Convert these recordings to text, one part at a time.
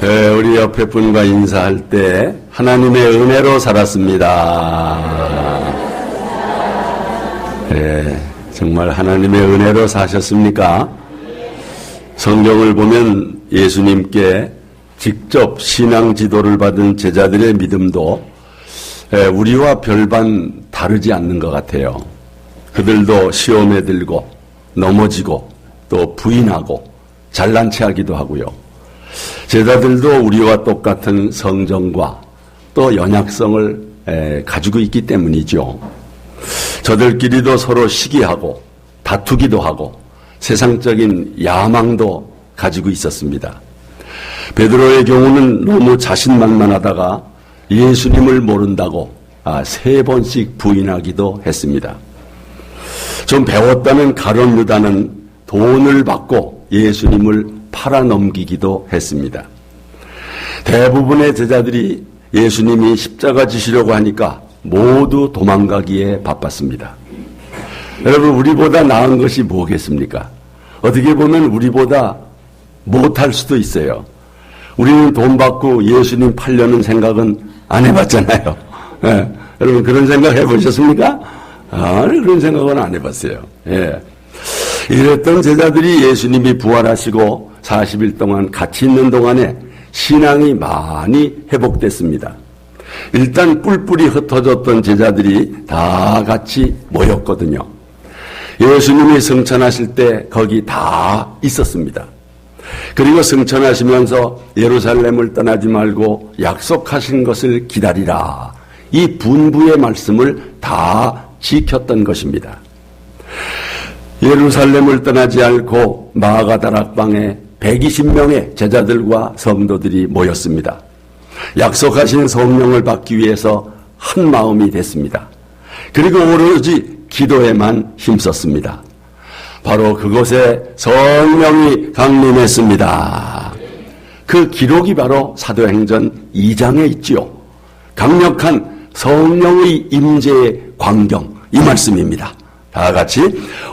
우리 옆에 분과 인사할 때 하나님의 은혜로 살았습니다. 정말 하나님의 은혜로 사셨습니까? 성경을 보면 예수님께 직접 신앙 지도를 받은 제자들의 믿음도 우리와 별반 다르지 않는 것 같아요. 그들도 시험에 들고 넘어지고 또 부인하고 잘난 체하기도 하고요. 제자들도 우리와 똑같은 성정과 또 연약성을 가지고 있기 때문이죠. 저들끼리도 서로 시기하고 다투기도 하고 세상적인 야망도 가지고 있었습니다. 베드로의 경우는 너무 자신만만하다가 예수님을 모른다고 3번씩 부인하기도 했습니다. 좀 배웠다는 가룟 유다는 돈을 받고 예수님을 팔아넘기기도 했습니다. 대부분의 제자들이 예수님이 십자가 지시려고 하니까 모두 도망가기에 바빴습니다. 여러분, 우리보다 나은 것이 뭐겠습니까? 어떻게 보면 우리보다 못할 수도 있어요. 우리는 돈 받고 예수님 팔려는 생각은 안 해봤잖아요. 여러분, 그런 생각 해보셨습니까? 그런 생각은 안 해봤어요. 이랬던 제자들이 예수님이 부활하시고 40일 동안 같이 있는 동안에 신앙이 많이 회복됐습니다. 일단 뿔뿔이 흩어졌던 제자들이 다 같이 모였거든요. 예수님이 승천하실 때 거기 다 있었습니다. 그리고 승천하시면서 예루살렘을 떠나지 말고 약속하신 것을 기다리라. 이 분부의 말씀을 다 지켰던 것입니다. 예루살렘을 떠나지 않고 마가다락방에 120명의 제자들과 성도들이 모였습니다. 약속하신 성령을 받기 위해서 한 마음이 됐습니다. 그리고 오로지 기도에만 힘썼습니다. 바로 그곳에 성령이 강림했습니다. 그 기록이 바로 사도행전 2장에 있지요. 강력한 성령의 임재의 광경, 이 말씀입니다. 다 같이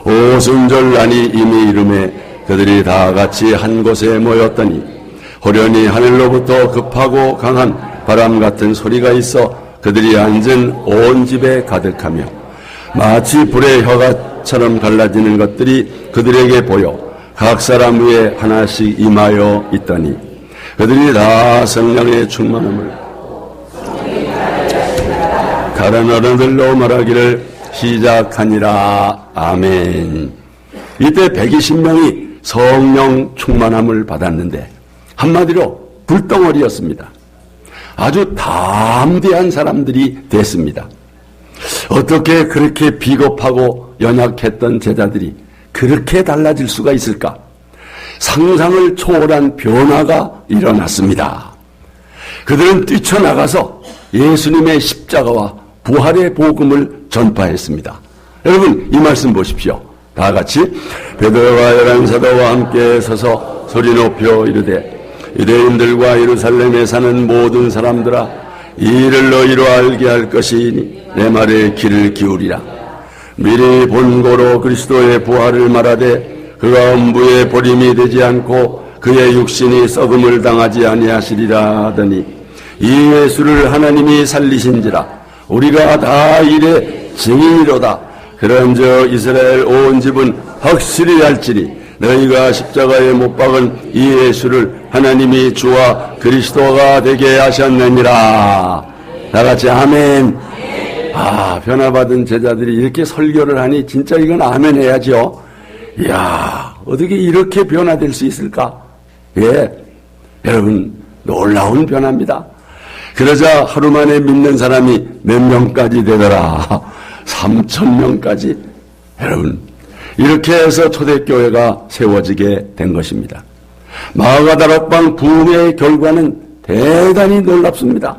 오순절날이 이미 이름에 그들이 다 같이 한 곳에 모였더니 호련히 하늘로부터 급하고 강한 바람 같은 소리가 있어 그들이 앉은 온 집에 가득하며 마치 불의 혀가처럼 갈라지는 것들이 그들에게 보여 각 사람 위에 하나씩 임하여 있더니 그들이 다 성령의 충만함을 다른 어른들로 말하기를 시작하니라. 아멘. 이때 120명이 성령 충만함을 받았는데 한마디로 불덩어리였습니다. 아주 담대한 사람들이 됐습니다. 어떻게 그렇게 비겁하고 연약했던 제자들이 그렇게 달라질 수가 있을까? 상상을 초월한 변화가 일어났습니다. 그들은 뛰쳐나가서 예수님의 십자가와 부활의 복음을 전파했습니다. 여러분, 이 말씀 보십시오. 다 같이 베드로와 열한 사도와 함께 서서 소리 높여 이르되 유대인들과 예루살렘에 사는 모든 사람들아, 이 일을 너희로 알게 할 것이니 내 말에 귀를 기울이라. 미리 본고로 그리스도의 부활을 말하되 그가 음부에 버림이 되지 않고 그의 육신이 썩음을 당하지 아니하시리라 하더니 이 예수를 하나님이 살리신지라 우리가 다 이래 증인이로다. 그런저 이스라엘 온 집은 확실히 알지니 너희가 십자가에 못 박은 이 예수를 하나님이 주와 그리스도가 되게 하셨느니라. 다같이 아멘. 변화받은 제자들이 이렇게 설교를 하니 진짜 이건 아멘 해야죠. 이야, 어떻게 이렇게 변화될 수 있을까? 여러분, 놀라운 변화입니다. 그러자 하루 만에 믿는 사람이 몇 명까지 되더라? 3,000명까지. 여러분, 이렇게 해서 초대교회가 세워지게 된 것입니다. 마가다락방 부흥회의 결과는 대단히 놀랍습니다.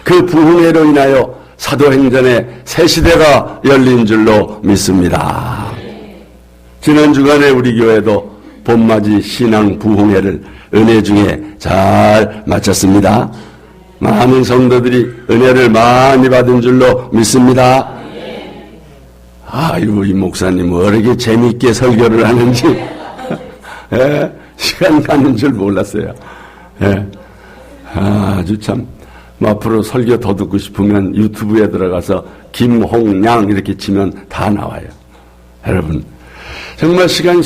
그 부흥회로 인하여 사도행전의 새 시대가 열린 줄로 믿습니다. 지난 주간에 우리 교회도 봄맞이 신앙 부흥회를 은혜 중에 잘 마쳤습니다. 많은 성도들이 은혜를 많이 받은 줄로 믿습니다. 아이고, 이 목사님 왜 이렇게 재미있게 설교를 하는지 시간 가는 줄 몰랐어요. 아주 참, 앞으로 설교 더 듣고 싶으면 유튜브에 들어가서 김홍량 이렇게 치면 다 나와요. 여러분, 정말 시간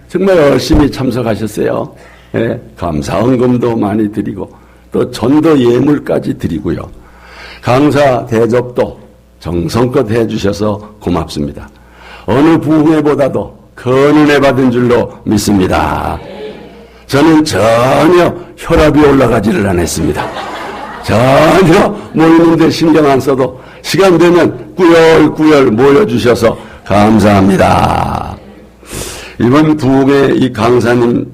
정말 열심히 참석하셨어요. 예, 감사헌금도 많이 드리고 또 전도 예물까지 드리고요. 강사 대접도 정성껏 해주셔서 고맙습니다. 어느 부흥회보다도 큰 은혜 받은 줄로 믿습니다. 저는 전혀 혈압이 올라가지를 않았습니다. 전혀 모이는데 신경 안 써도 시간 되면 꾸열꾸열 모여주셔서 감사합니다. 이번 부흥회 이 강사님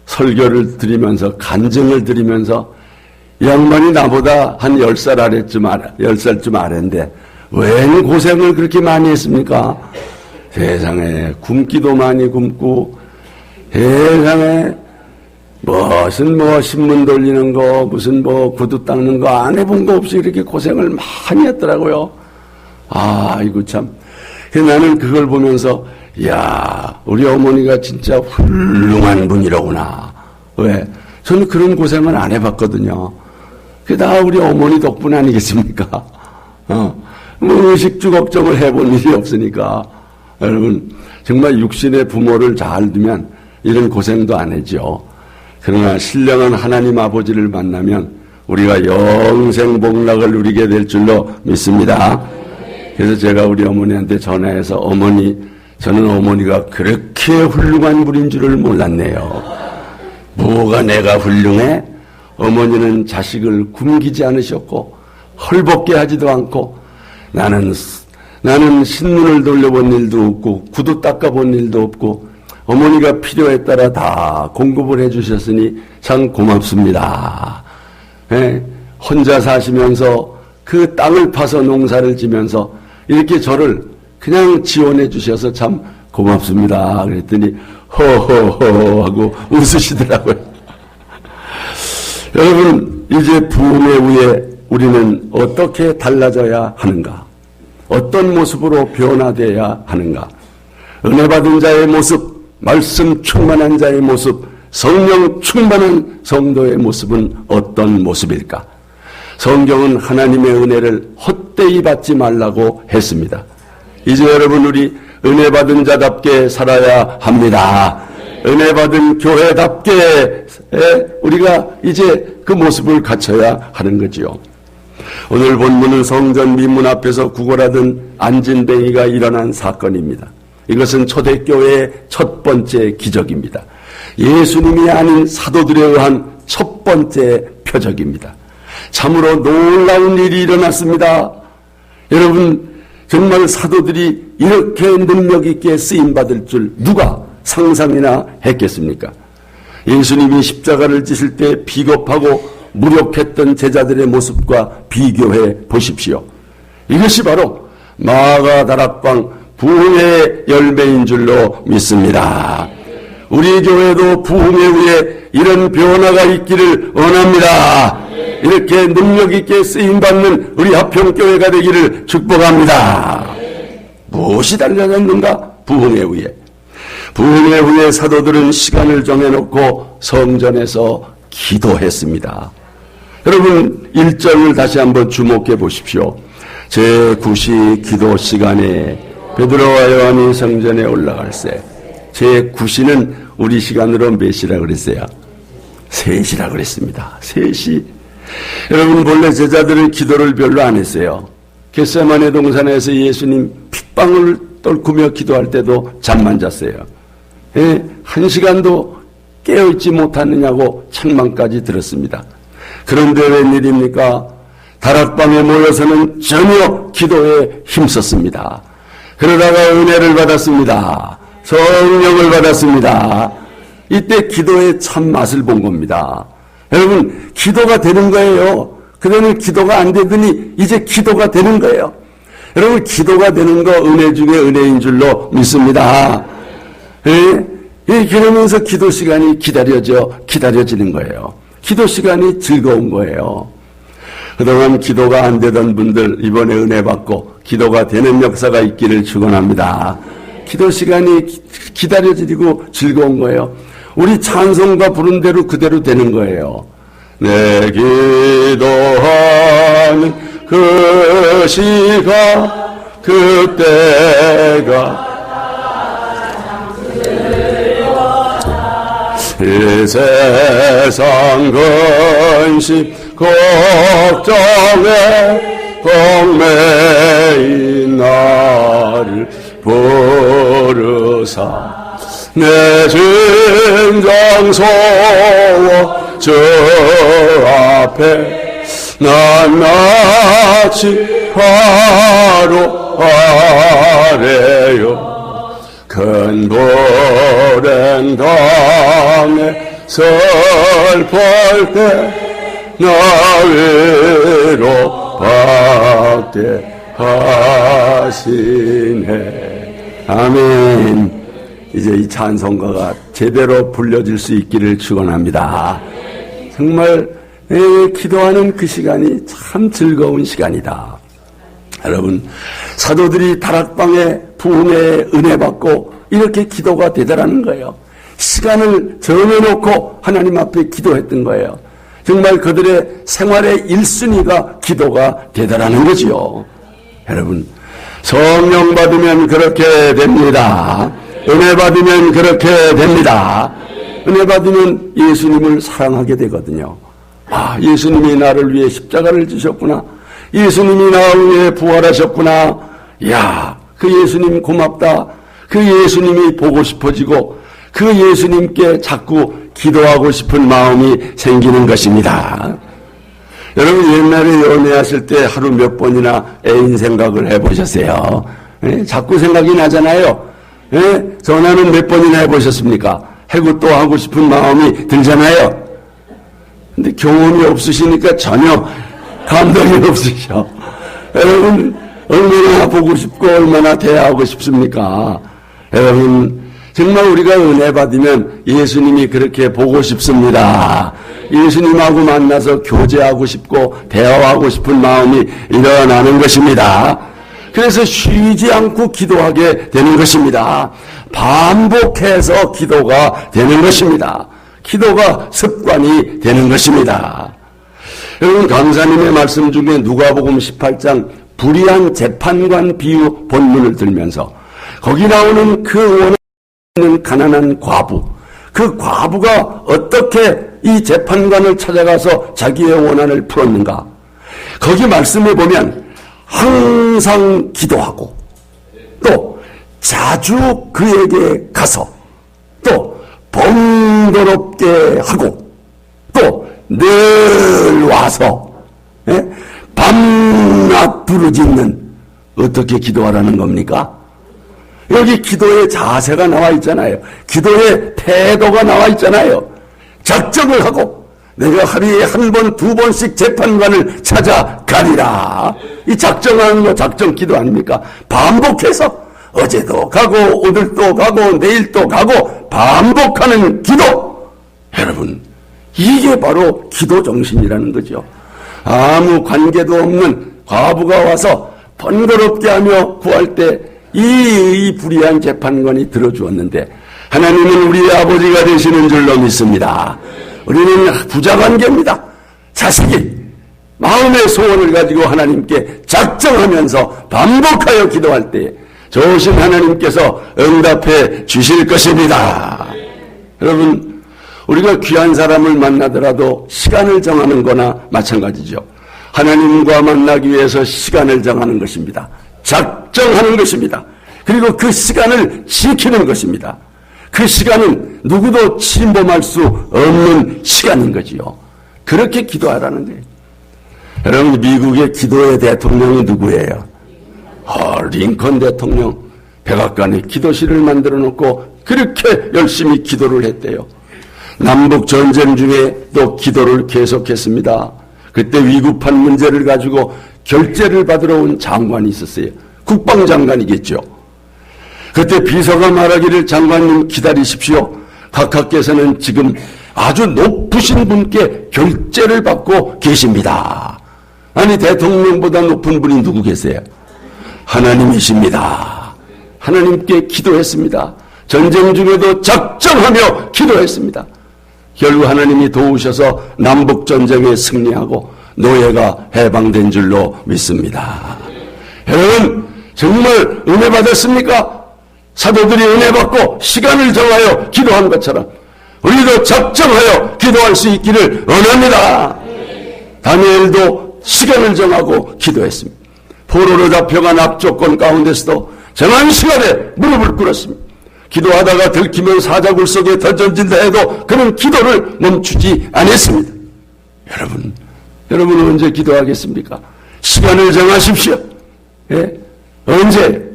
설교를 드리면서 간증을 드리면서 이 양반이 나보다 한 10살쯤 아래인데 왜 고생을 그렇게 많이 했습니까? 세상에 굶기도 많이 굶고 세상에 무슨 신문 돌리는 거 무슨 구두 닦는 거 안 해본 거 없이 이렇게 고생을 많이 했더라고요. 이거 참. 나는 그걸 보면서 이야 우리 어머니가 진짜 훌륭한 분이로구나. 왜? 저는 그런 고생을 안 해봤거든요. 그게 다 우리 어머니 덕분 아니겠습니까? 의식주 걱정을 해본 일이 없으니까. 여러분 정말 육신의 부모를 잘 두면 이런 고생도 안 하죠. 그러나 신령한 하나님 아버지를 만나면 우리가 영생 복락을 누리게 될 줄로 믿습니다. 그래서 제가 우리 어머니한테 전화해서 어머니 저는 어머니가 그렇게 훌륭한 분인 줄을 몰랐네요. 뭐가 내가 훌륭해? 어머니는 자식을 굶기지 않으셨고 헐벗게 하지도 않고 나는 신문을 돌려본 일도 없고 구두 닦아본 일도 없고 어머니가 필요에 따라 다 공급을 해주셨으니 참 고맙습니다. 예, 혼자 사시면서 그 땅을 파서 농사를 지면서 이렇게 저를 그냥 지원해 주셔서 참 고맙습니다. 그랬더니 허허허 하고 웃으시더라고요. 여러분 이제 부흥회 후에 우리는 어떻게 달라져야 하는가? 어떤 모습으로 변화되어야 하는가? 은혜 받은 자의 모습, 말씀 충만한 자의 모습, 성령 충만한 성도의 모습은 어떤 모습일까? 성경은 하나님의 은혜를 헛되이 받지 말라고 했습니다. 이제 여러분 우리 은혜 받은 자답게 살아야 합니다. 은혜 받은 교회답게 우리가 이제 그 모습을 갖춰야 하는 거지요. 오늘 본문은 성전 미문 앞에서 구걸하던 안진뱅이가 일어난 사건입니다. 이것은 초대교회의 첫 번째 기적입니다. 예수님이 아닌 사도들에 의한 첫 번째 표적입니다. 참으로 놀라운 일이 일어났습니다. 여러분 정말 사도들이 이렇게 능력 있게 쓰임받을 줄 누가 상상이나 했겠습니까? 예수님이 십자가를 지실 때 비겁하고 무력했던 제자들의 모습과 비교해 보십시오. 이것이 바로 마가 다락방 부흥의 열매인 줄로 믿습니다. 우리 교회도 부흥회 후에 이런 변화가 있기를 원합니다. 이렇게 능력 있게 쓰임받는 우리 합평교회가 되기를 축복합니다. 무엇이 달라졌는가? 부흥회 후에. 부흥회 후에 사도들은 시간을 정해놓고 성전에서 기도했습니다. 여러분 1절을 다시 한번 주목해 보십시오. 제9시 기도 시간에 베드로와 요한이 성전에 올라갈세. 제9시는 우리 시간으로 몇 시라 그랬어요? 3시라 그랬습니다. 3시. 여러분 본래 제자들은 기도를 별로 안 했어요. 겟세마네 동산에서 예수님 핏방울 떨구며 기도할 때도 잠만 잤어요. 1시간도 깨어있지 못하느냐고 책망까지 들었습니다. 그런데 웬일입니까? 다락방에 모여서는 전혀 기도에 힘썼습니다. 그러다가 은혜를 받았습니다. 성령을 받았습니다. 이때 기도의 참 맛을 본 겁니다. 여러분 기도가 되는 거예요. 그전에 기도가 안 되더니 이제 기도가 되는 거예요. 여러분 기도가 되는 거 은혜 중에 은혜인 줄로 믿습니다. 그러면서 기도 시간이 기다려지는 거예요. 기도 시간이 즐거운 거예요. 그동안 기도가 안 되던 분들 이번에 은혜 받고 기도가 되는 역사가 있기를 축원합니다. 기도 시간이 기다려지고 즐거운 거예요. 우리 찬송가 부른 대로 그대로 되는 거예요. 내 기도하는 그 시간 그때가 이 세상 근심 걱정에 얽매인 나를 부르사 내 심장 소워 저 앞에 낱낱이 바로 아래요 큰 불행 당해 슬플 때 나 위로 받게 하시네. 아멘. 이제 이 찬송가가 제대로 불려질 수 있기를 축원합니다. 정말 기도하는 그 시간이 참 즐거운 시간이다. 여러분, 사도들이 다락방에 부흥의 은혜 받고 이렇게 기도가 되더라는 거예요. 시간을 정해놓고 하나님 앞에 기도했던 거예요. 정말 그들의 생활의 1순위가 기도가 되더라는 거지요. 여러분, 성령 받으면 그렇게 됩니다. 은혜 받으면 그렇게 됩니다. 은혜 받으면 예수님을 사랑하게 되거든요. 아, 예수님이 나를 위해 십자가를 지셨구나. 예수님이 나를 위해 부활하셨구나. 이야, 그 예수님 고맙다. 그 예수님이 보고 싶어지고 그 예수님께 자꾸 기도하고 싶은 마음이 생기는 것입니다. 여러분, 옛날에 연애하실 때 하루 몇 번이나 애인 생각을 해보셨어요? 예? 자꾸 생각이 나잖아요. 예? 전화는 몇 번이나 해보셨습니까? 해고 또 하고 싶은 마음이 들잖아요. 근데 경험이 없으시니까 전혀 감동이 없으셔. 여러분, 얼마나 보고 싶고 얼마나 대화하고 싶습니까? 여러분, 정말 우리가 은혜 받으면 예수님이 그렇게 보고 싶습니다. 예수님하고 만나서 교제하고 싶고 대화하고 싶은 마음이 일어나는 것입니다. 그래서 쉬지 않고 기도하게 되는 것입니다. 반복해서 기도가 되는 것입니다. 기도가 습관이 되는 것입니다. 여러분, 강사님의 말씀 중에 누가복음 18장 불의한 재판관 비유 본문을 들면서 거기 나오는 그 원하는 가난한 과부, 그 과부가 어떻게 이 재판관을 찾아가서 자기의 원한을 풀었는가? 거기 말씀을 보면 항상 기도하고 또 자주 그에게 가서 또 번거롭게 하고 또 늘 와서 밤낮 부르짖는 어떻게 기도하라는 겁니까? 여기 기도의 자세가 나와 있잖아요. 기도의 태도가 나와 있잖아요. 작정을 하고 내가 하루에 한 번, 두 번씩 재판관을 찾아가리라. 이 작정하는 거 작정 기도 아닙니까? 반복해서 어제도 가고 오늘도 가고 내일도 가고 반복하는 기도. 여러분, 이게 바로 기도 정신이라는 거죠. 아무 관계도 없는 과부가 와서 번거롭게 하며 구할 때 이 불의한 재판관이 들어주었는데 하나님은 우리의 아버지가 되시는 줄로 믿습니다. 우리는 부자관계입니다. 자식이 마음의 소원을 가지고 하나님께 작정하면서 반복하여 기도할 때 좋으신 하나님께서 응답해 주실 것입니다. 여러분, 우리가 귀한 사람을 만나더라도 시간을 정하는 거나 마찬가지죠. 하나님과 만나기 위해서 시간을 정하는 것입니다. 작정하는 것입니다. 그리고 그 시간을 지키는 것입니다. 그 시간은 누구도 침범할 수 없는 시간인 거지요. 그렇게 기도하라는 거예요. 여러분, 미국의 기도의 대통령이 누구예요? 링컨 대통령. 백악관에 기도실을 만들어 놓고 그렇게 열심히 기도를 했대요. 남북 전쟁 중에 또 기도를 계속했습니다. 그때 위급한 문제를 가지고 결재를 받으러 온 장관이 있었어요. 국방장관이겠죠. 그때 비서가 말하기를 장관님 기다리십시오. 각하께서는 지금 아주 높으신 분께 결재를 받고 계십니다. 아니, 대통령보다 높은 분이 누구 계세요? 하나님이십니다. 하나님께 기도했습니다. 전쟁 중에도 작정하며 기도했습니다. 결국 하나님이 도우셔서 남북전쟁에 승리하고 노예가 해방된 줄로 믿습니다. 여러분 정말 은혜 받았습니까? 사도들이 은혜 받고 시간을 정하여 기도한 것처럼 우리도 작정하여 기도할 수 있기를 원합니다. 다니엘도 시간을 정하고 기도했습니다. 포로로 잡혀간 악조건 가운데서도 정한 시간에 무릎을 꿇었습니다. 기도하다가 들키면 사자굴 속에 던져진다 해도 그는 기도를 멈추지 않았습니다. 여러분은 언제 기도하겠습니까? 시간을 정하십시오. 예? 언제?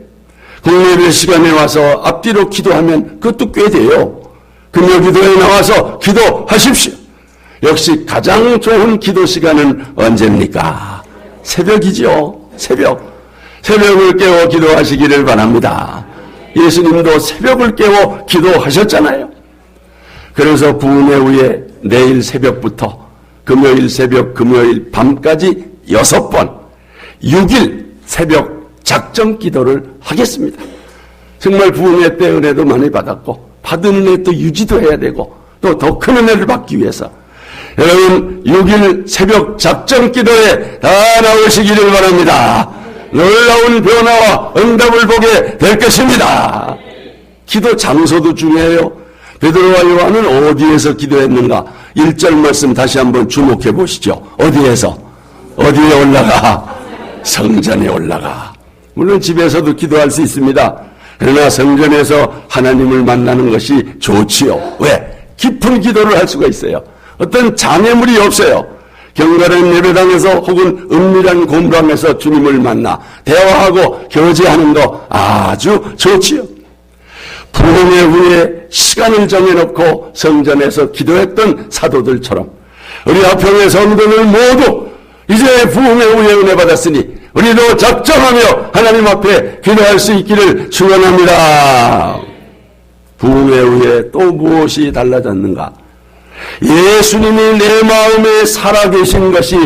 국내일 시간에 와서 앞뒤로 기도하면 그것도 꽤 돼요. 금요 기도에 나와서 기도하십시오. 역시 가장 좋은 기도 시간은 언제입니까? 새벽이죠. 새벽을 깨워 기도하시기를 바랍니다. 예수님도 새벽을 깨워 기도하셨잖아요. 그래서 부흥회 후에 내일 새벽부터 금요일 새벽, 금요일 밤까지 6번 6일 새벽 작정 기도를 하겠습니다. 정말 부흥회 때 은혜도 많이 받았고 받은 은혜 또 유지도 해야 되고 또 더 큰 은혜를 받기 위해서 여러분 6일 새벽 작정 기도에 다 나오시기를 바랍니다. 놀라운 변화와 응답을 보게 될 것입니다. 기도 장소도 중요해요. 베드로와 요한은 어디에서 기도했는가? 1절 말씀 다시 한번 주목해 보시죠. 어디에서? 어디에 올라가? 성전에 올라가. 물론 집에서도 기도할 수 있습니다. 그러나 성전에서 하나님을 만나는 것이 좋지요. 왜? 깊은 기도를 할 수가 있어요. 어떤 장애물이 없어요. 경건한 예배당에서 혹은 은밀한 공방에서 주님을 만나 대화하고 교제하는 거 아주 좋지요. 부흥회 후에 시간을 정해놓고 성전에서 기도했던 사도들처럼 우리 화평의 성도들 모두 이제 부흥회 후에 은혜 받았으니 우리도 작정하며 하나님 앞에 기도할 수 있기를 축원합니다. 부흥회 후에 또 무엇이 달라졌는가? 예수님이 내 마음에 살아계신 것이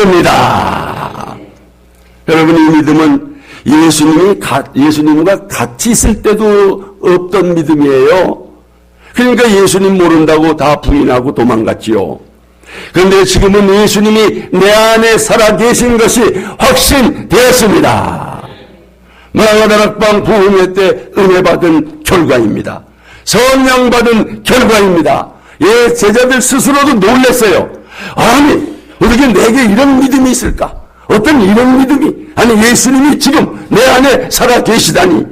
믿어졌습니다. 여러분, 이 믿음은 예수님과 같이 있을 때도 없던 믿음이에요. 그러니까 예수님 모른다고 다 부인하고 도망갔지요. 그런데 지금은 예수님이 내 안에 살아계신 것이 확신되었습니다. 마가다락방 부흥회 때 은혜 받은 결과입니다. 성령 받은 결과입니다. 예, 제자들 스스로도 놀랐어요. 아니, 어떻게 내게 이런 믿음이 있을까? 어떤 이런 믿음이, 아니 예수님이 지금 내 안에 살아 계시다니.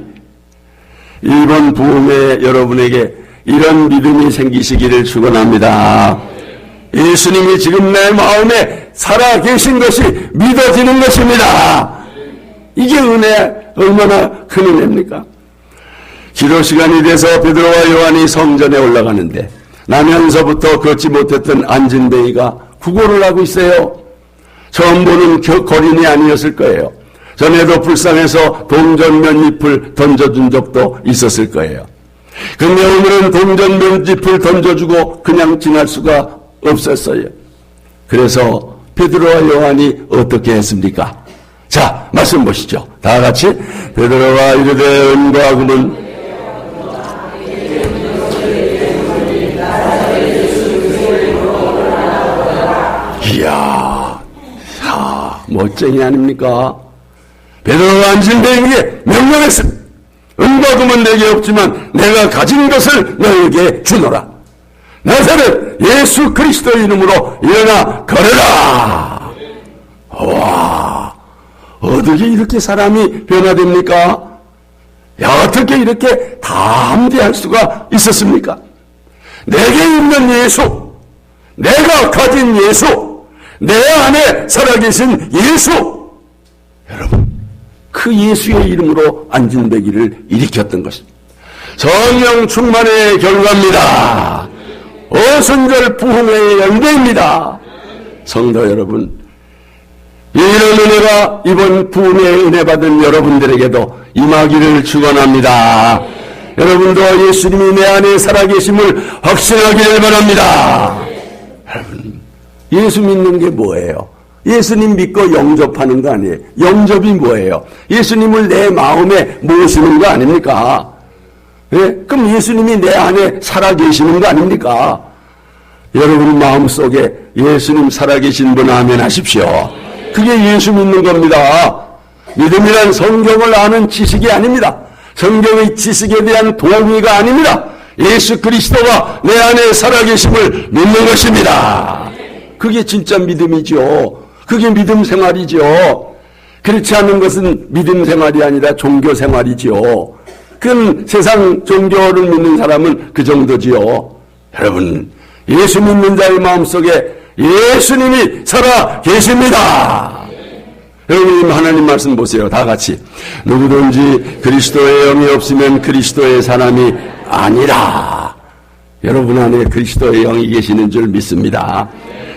이번 부흥회 여러분에게 이런 믿음이 생기시기를 축원합니다. 예수님이 지금 내 마음에 살아 계신 것이 믿어지는 것입니다. 이게 은혜, 얼마나 큰 은혜입니까? 기도 시간이 돼서 베드로와 요한이 성전에 올라가는데 나면서부터 걷지 못했던 안진뱅이가 구걸을 하고 있어요. 처음 보는 거린이 아니었을 거예요. 전에도 불쌍해서 동전 몇 잎을 던져준 적도 있었을 거예요. 근데 오늘은 동전 몇 잎을 던져주고 그냥 지날 수가 없었어요. 그래서 베드로와 요한이 어떻게 했습니까? 자, 말씀 보시죠. 다 같이. 베드로가 이르되 은과 금은 이야, 멋쟁이 아닙니까? 베드로가 안진뱅이에게 명령했습니다. 은과 금은 내게 없지만 내가 가진 것을 너에게 주노라. 나사렛 예수 그리스도의 이름으로 일어나 걸어라. 와, 어떻게 이렇게 사람이 변화됩니까? 야, 어떻게 이렇게 담대할 수가 있었습니까? 내게 있는 예수, 내가 가진 예수, 내 안에 살아계신 예수, 여러분, 그 예수의 이름으로 안진뱅이를 일으켰던 것입니다. 성령 충만의 결과입니다. 오순절 부흥회의 열매입니다. 성도 여러분, 이런 은혜가 이번 부흥회의 은혜 받은 여러분들에게도 임하기를 축원합니다. 여러분도 예수님이 내 안에 살아계심을 확신하기를 바랍니다. 여러분, 예수 믿는 게 뭐예요? 예수님 믿고 영접하는 거 아니에요. 영접이 뭐예요? 예수님을 내 마음에 모시는 거 아닙니까? 예? 그럼 예수님이 내 안에 살아계시는 거 아닙니까? 여러분 마음속에 예수님 살아계신 분 아멘 하십시오. 그게 예수 믿는 겁니다. 믿음이란 성경을 아는 지식이 아닙니다. 성경의 지식에 대한 동의가 아닙니다. 예수 그리스도가 내 안에 살아계심을 믿는 것입니다. 그게 진짜 믿음이죠. 그게 믿음 생활이죠. 그렇지 않은 것은 믿음 생활이 아니라 종교 생활이죠. 그건 세상 종교를 믿는 사람은 그 정도지요. 여러분, 예수 믿는 자의 마음속에 예수님이 살아 계십니다. 여러분, 하나님 말씀 보세요. 다 같이. 누구든지 그리스도의 영이 없으면 그리스도의 사람이 아니라. 여러분 안에 그리스도의 영이 계시는 줄 믿습니다.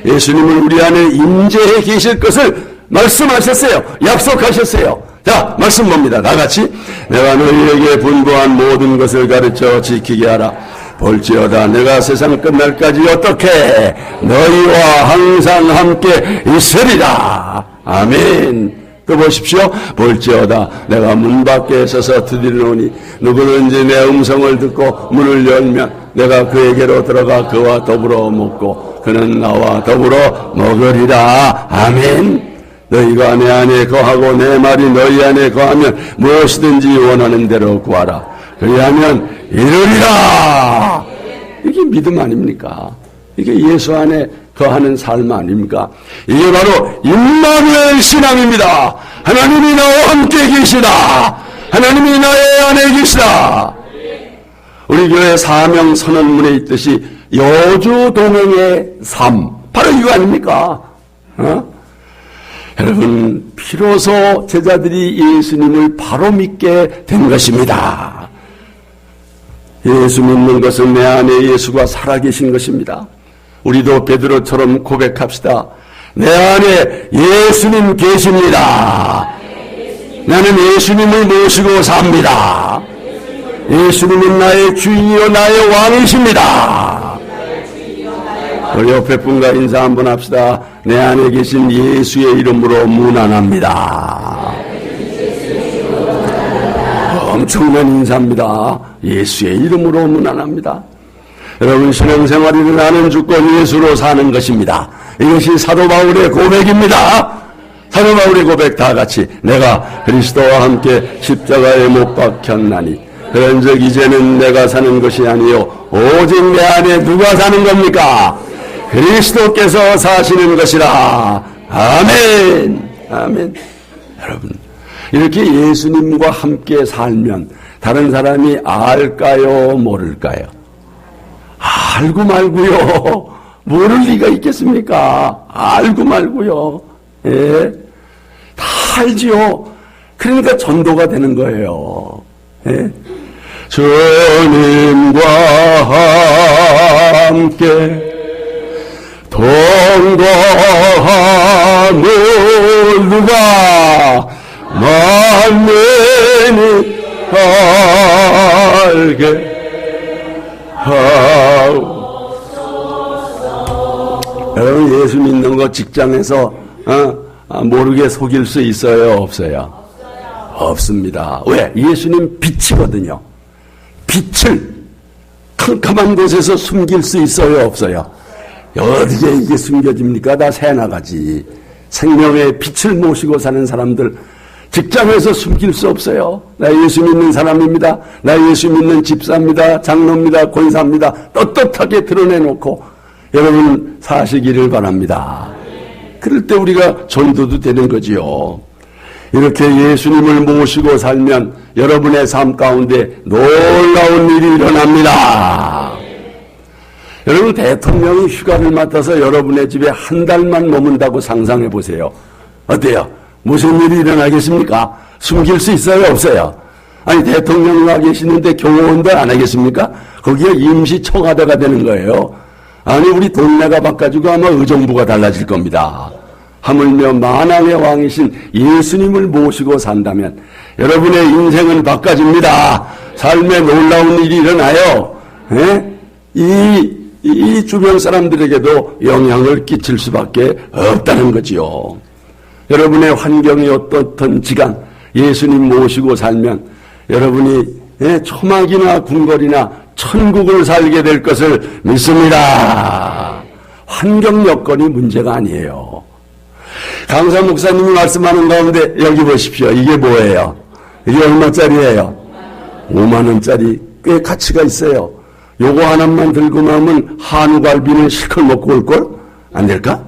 예수님은 우리 안에 임재해 계실 것을 말씀하셨어요. 약속하셨어요. 자, 말씀 봅니다. 다 같이. 내가 너희에게 분부한 모든 것을 가르쳐 지키게 하라. 볼지어다 내가 세상 끝날까지 어떻게 너희와 항상 함께 있으리라. 아멘. 또 보십시오. 볼지어다 내가 문 밖에 서서 두드리노니 누구든지 내 음성을 듣고 문을 열면 내가 그에게로 들어가 그와 더불어 먹고 그는 나와 더불어 먹으리라. 아멘. 너희가 내 안에 거하고 내 말이 너희 안에 거하면 무엇이든지 원하는 대로 구하라. 그리하면 이루리라. 이게 믿음 아닙니까? 이게 예수 안에 거하는 삶 아닙니까? 이게 바로 임마누엘 신앙입니다. 하나님이 나와 함께 계시다. 하나님이 나의 안에 계시다. 우리 교회 사명 선언문에 있듯이 여주 동행의 삶, 바로 이거 아닙니까? 여러분, 비로소 제자들이 예수님을 바로 믿게 된 것입니다. 예수 믿는 것은 내 안에 예수가 살아계신 것입니다. 우리도 베드로처럼 고백합시다. 내 안에 예수님 계십니다. 나는 예수님을 모시고 삽니다. 예수님은 나의 주인이요 나의 왕이십니다. 우리 옆에 분과 인사 한번 합시다. 내 안에 계신 예수의 이름으로 문안합니다. 엄청난 인사입니다. 예수의 이름으로 문안합니다. 여러분, 신앙생활은 나는 죽고 예수로 사는 것입니다. 이것이 사도 바울의 고백입니다. 사도 바울의 고백 다 같이. 내가 그리스도와 함께 십자가에 못 박혔나니 그런즉 이제는 내가 사는 것이 아니요 오직 내 안에 누가 사는 겁니까? 그리스도께서 사시는 것이라. 아멘. 아멘. 여러분, 이렇게 예수님과 함께 살면 다른 사람이 알까요, 모를까요? 알고 말고요. 모를 리가 있겠습니까? 알고 말고요. 예, 다 알지요. 그러니까 전도가 되는 거예요. 예. 주님과 함께 동거하는 누가 만민이 알게 여러분, 예수 믿는 거 직장에서 모르게 속일 수 있어요, 없어요? 없습니다. 왜? 예수님 빛이거든요. 빛을 캄캄한 곳에서 숨길 수 있어요, 없어요? 어디에 이게 숨겨집니까? 다 새나가지. 생명의 빛을 모시고 사는 사람들 직장에서 숨길 수 없어요. 나 예수 믿는 사람입니다. 나 예수 믿는 집사입니다. 장로입니다. 권사입니다. 떳떳하게 드러내놓고 여러분 사시기를 바랍니다. 그럴 때 우리가 전도도 되는 거지요. 이렇게 예수님을 모시고 살면 여러분의 삶 가운데 놀라운 일이 일어납니다. 여러분, 대통령이 휴가를 맡아서 여러분의 집에 한 달만 머문다고 상상해 보세요. 어때요? 무슨 일이 일어나겠습니까? 숨길 수 있어요, 없어요? 아니, 대통령이 와 계시는데 경호원도 안 하겠습니까? 거기에 임시 청와대가 되는 거예요. 아니, 우리 동네가 바꿔지고 아마 의정부가 달라질 겁니다. 하물며 만왕의 왕이신 예수님을 모시고 산다면 여러분의 인생은 바꿔집니다. 삶에 놀라운 일이 일어나요. 예? 이 주변 사람들에게도 영향을 끼칠 수밖에 없다는 거지요. 여러분의 환경이 어떻든지간 예수님 모시고 살면 여러분이 초막이나 궁궐이나 천국을 살게 될 것을 믿습니다. 환경 여건이 문제가 아니에요. 강사 목사님이 말씀하는 가운데 여기 보십시오. 이게 뭐예요? 이게 얼마짜리예요? 5만 원짜리. 꽤 가치가 있어요. 요거 하나만 들고 나오면 한우갈비는 실컷 먹고 올걸? 안 될까?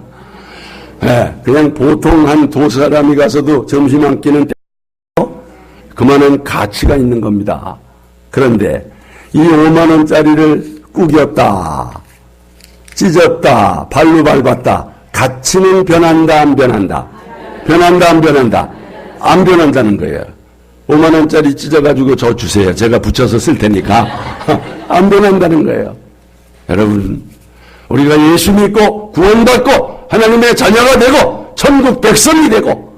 그냥 보통 한 두 사람이 가서도 점심 한 끼는 그만한 가치가 있는 겁니다. 그런데 이 5만 원짜리를 구겼다, 찢었다, 발로 밟았다. 가치는 변한다, 안 변한다? 변한다, 안 변한다? 안 변한다는 거예요. 5만 원짜리 찢어가지고 저 주세요. 제가 붙여서 쓸 테니까. 안 변한다는 거예요. 여러분, 우리가 예수 믿고 구원받고 하나님의 자녀가 되고 천국 백성이 되고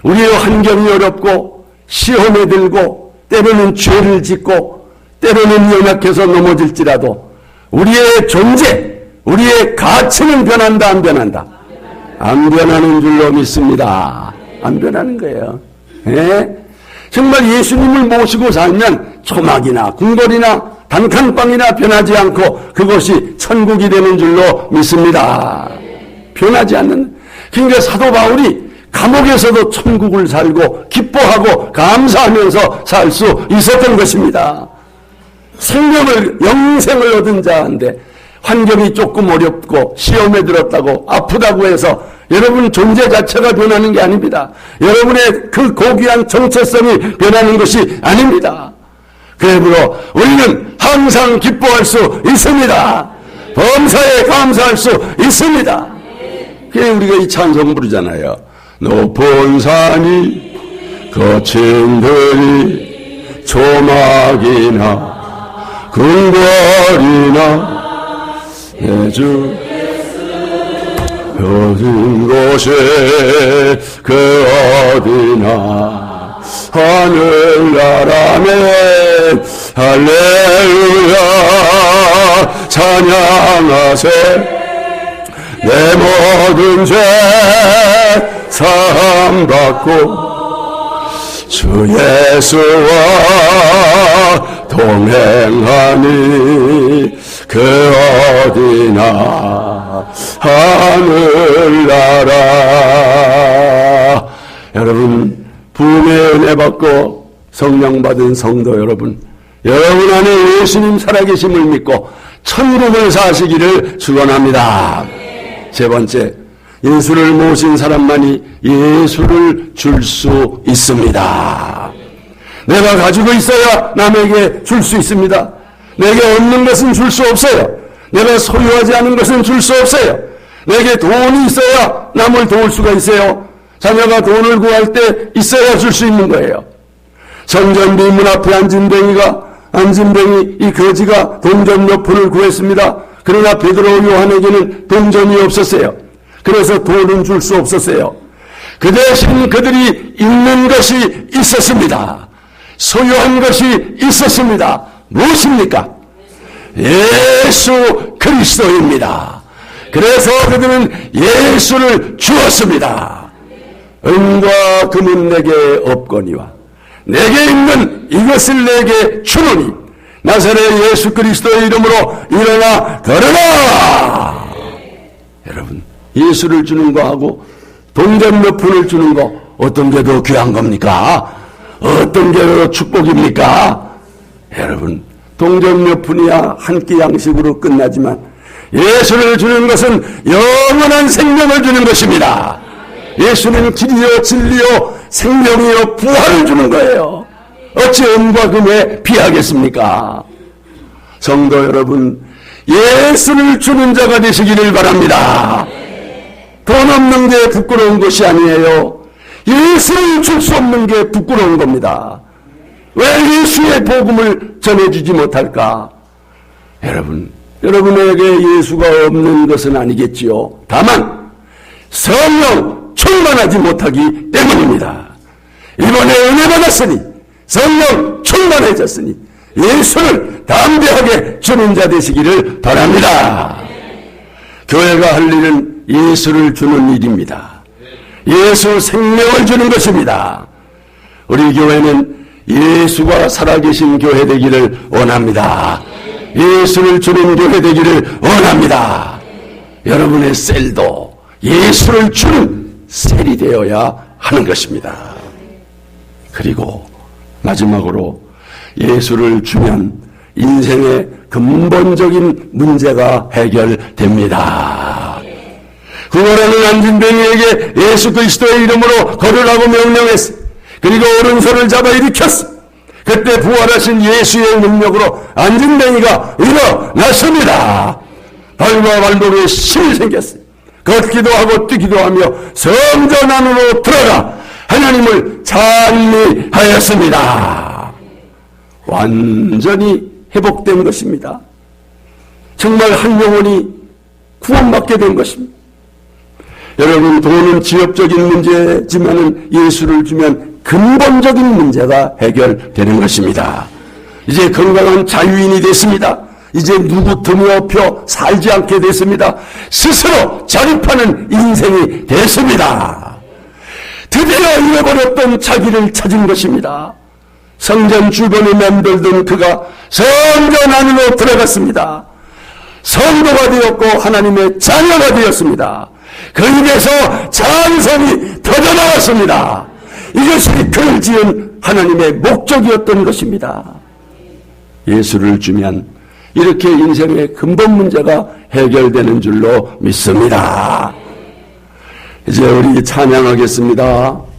우리의 환경이 어렵고 시험에 들고 때로는 죄를 짓고 때로는 연약해서 넘어질지라도 우리의 존재, 우리의 가치는 변한다, 안 변한다? 안 변하는 줄로 믿습니다. 안 변하는 거예요. 정말 예수님을 모시고 살면 초막이나 궁궐이나 단칸방이나 변하지 않고 그것이 천국이 되는 줄로 믿습니다. 변하지 않는. 그러니까 사도 바울이 감옥에서도 천국을 살고 기뻐하고 감사하면서 살 수 있었던 것입니다. 생명을, 영생을 얻은 자인데 환경이 조금 어렵고 시험에 들었다고 아프다고 해서 여러분 존재 자체가 변하는 게 아닙니다. 여러분의 그 고귀한 정체성이 변하는 것이 아닙니다. 그러므로 우리는 항상 기뻐할 수 있습니다. 범사에 감사할 수 있습니다. 그래서 우리가 이 찬송 부르잖아요. 높은 산이 거친 들이 초막이나 궁궐이나 예주 어딘 곳에 그 어디나 하늘나라네 할렐루야 찬양하세 내 모든 죄 사함받고 주 예수와 동행하니 그 어디나 하늘나라. 여러분, 부흥의 은혜 받고 성령 받은 성도 여러분, 여러분 안에 예수님 살아계심을 믿고 천국을 사시기를 축원합니다. 세 번째, 예수를 모신 사람만이 예수를 줄 수 있습니다. 내가 가지고 있어야 남에게 줄 수 있습니다. 내게 없는 것은 줄 수 없어요. 내가 소유하지 않은 것은 줄 수 없어요. 내게 돈이 있어야 남을 도울 수가 있어요. 자녀가 돈을 구할 때 있어야 줄 수 있는 거예요. 성전비 문 앞에 앉은 뱅이 이 거지가 동전 몇 푼을 구했습니다. 그러나 베드로 요한에게는 동전이 없었어요. 그래서 돈은 줄 수 없었어요. 그 대신 그들이 있는 것이 있었습니다. 소유한 것이 있었습니다. 무엇입니까? 예수 그리스도입니다. 그래서 그들은 예수를 주었습니다. 은과 금은 내게 없거니와 내게 있는 이것을 내게 주노니 나사렛 예수 그리스도의 이름으로 일어나 걸어라. 여러분, 예수를 주는 거하고 동전 몇 푼을 주는 거 어떤 게 더 귀한 겁니까? 어떤 게 더 축복입니까? 여러분, 동전 몇 푼이야 한 끼 양식으로 끝나지만 예수를 주는 것은 영원한 생명을 주는 것입니다. 예수는 길이요 진리요 생명이요 부활을 주는 거예요. 어찌 은과 금에 비하겠습니까? 성도 여러분, 예수를 주는 자가 되시기를 바랍니다. 돈 없는 게 부끄러운 것이 아니에요. 예수를 줄 수 없는 게 부끄러운 겁니다. 왜 예수의 복음을 전해주지 못할까? 여러분에게 예수가 없는 것은 아니겠지요. 다만 성령 충만하지 못하기 때문입니다. 이번에 은혜 받았으니 성령 충만해졌으니 예수를 담대하게 주는 자 되시기를 바랍니다. 교회가 할 일은 예수를 주는 일입니다. 예수 생명을 주는 것입니다. 우리 교회는 예수가 살아계신 교회 되기를 원합니다. 예수를 주는 교회 되기를 원합니다. 여러분의 셀도 예수를 주는 셀이 되어야 하는 것입니다. 그리고 마지막으로 예수를 주면 인생의 근본적인 문제가 해결됩니다. 구걸하는 안진뱅이에게 예수 그리스도의 이름으로 걸으라고 명령했어. 그리고 오른손을 잡아 일으켰어. 그때 부활하신 예수의 능력으로 안진뱅이가 일어났습니다. 발과 발목에 힘이 생겼어요. 걷기도 하고 뛰기도 하며 성전 안으로 들어가 하나님을 찬미하였습니다. 완전히 회복된 것입니다. 정말 한 영혼이 구원받게 된 것입니다. 여러분, 돈은 지엽적인 문제지만은 예수를 주면 근본적인 문제가 해결되는 것입니다. 이제 건강한 자유인이 됐습니다. 이제 누구 틈이 없혀 살지 않게 됐습니다. 스스로 자립하는 인생이 됐습니다. 드디어 잃어버렸던 자기를 찾은 것입니다. 성전 주변에 맴돌던 그가 성전 안으로 들어갔습니다. 성도가 되었고 하나님의 자녀가 되었습니다. 그 입에서 찬송이 터져나왔습니다. 이것이 그를 지은 하나님의 목적이었던 것입니다. 예수를 주면 이렇게 인생의 근본 문제가 해결되는 줄로 믿습니다. 이제 우리 찬양하겠습니다.